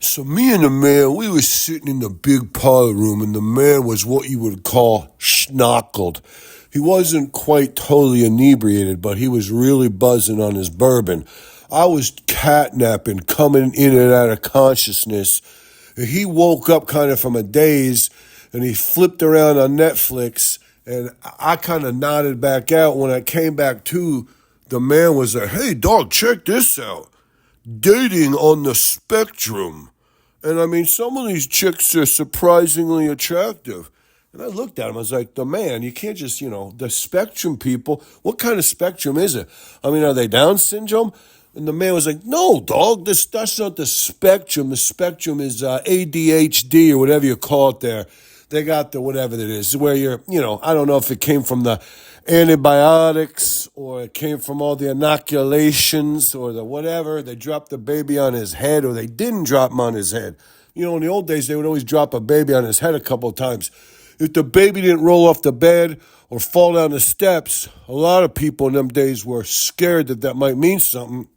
So me and the man, we were sitting in the big parlor room, and the man was what you would call schnockled. He wasn't quite totally inebriated, but he was really buzzing on his bourbon. I was catnapping, coming in and out of consciousness. And he woke up kind of from a daze, and he flipped around on Netflix, and I kind of nodded back out. When I came back to, the man was like, "Hey, dog, check this out. Dating on the spectrum." And I mean, some of these chicks are surprisingly attractive. And I looked at him, I was like, the man, you can't just, the spectrum people, what kind of spectrum is it? I mean, are they Down syndrome? And the man was like, no, dog, that's not the spectrum. The spectrum is ADHD or whatever you call it there. They got the whatever it is, where you're, I don't know if it came from the antibiotics or it came from all the inoculations or the whatever. They dropped the baby on his head or they didn't drop him on his head. In the old days, they would always drop a baby on his head a couple of times. If the baby didn't roll off the bed or fall down the steps, a lot of people in them days were scared that might mean something.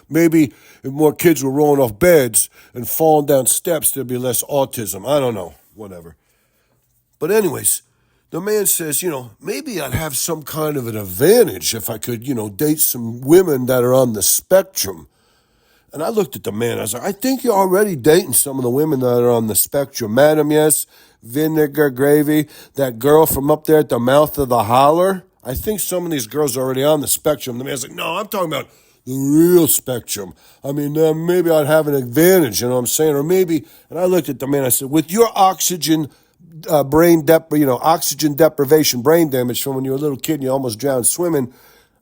Maybe if more kids were rolling off beds and falling down steps, there'd be less autism. I don't know, whatever. But anyways, the man says, maybe I'd have some kind of an advantage if I could, date some women that are on the spectrum. And I looked at the man. I was like, I think you're already dating some of the women that are on the spectrum. Madam, yes, vinegar gravy, that girl from up there at the mouth of the holler. I think some of these girls are already on the spectrum. The man's like, no, I'm talking about the real spectrum. I mean, maybe I'd have an advantage, you know what I'm saying? Or maybe, and I looked at the man, I said, with your oxygen oxygen deprivation, brain damage from when you were a little kid and you almost drowned swimming,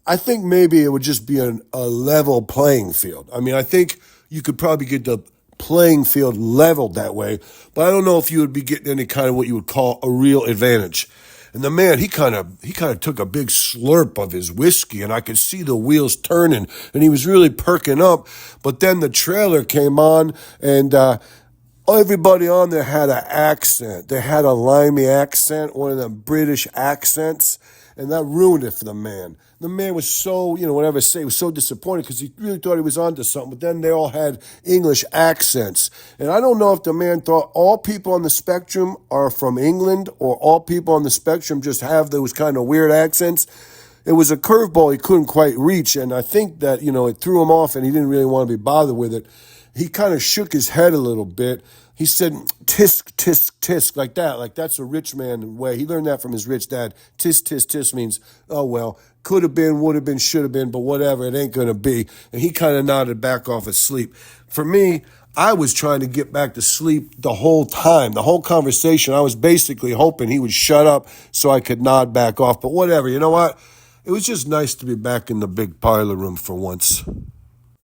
I think maybe it would just be a level playing field. I mean, I think you could probably get the playing field leveled that way, but I don't know if you would be getting any kind of what you would call a real advantage. And the man, he kind of took a big slurp of his whiskey, and I could see the wheels turning, and he was really perking up. But then the trailer came on, and everybody on there had an accent. They had a limey accent, one of the British accents, and that ruined it for the man. The man was so, whatever I say, he was so disappointed because he really thought he was onto something, but then they all had English accents. And I don't know if the man thought all people on the spectrum are from England or all people on the spectrum just have those kind of weird accents. It was a curveball he couldn't quite reach, and I think that, it threw him off and he didn't really want to be bothered with it. He kind of shook his head a little bit. He said, tisk, tisk, tisk, like that. Like that's a rich man way. He learned that from his rich dad. Tisk, tisk, tisk means, oh, well, could have been, would have been, should have been, but whatever, it ain't going to be. And he kind of nodded back off asleep. For me, I was trying to get back to sleep the whole time, the whole conversation. I was basically hoping he would shut up so I could nod back off. But whatever, you know what? It was just nice to be back in the big parlor room for once.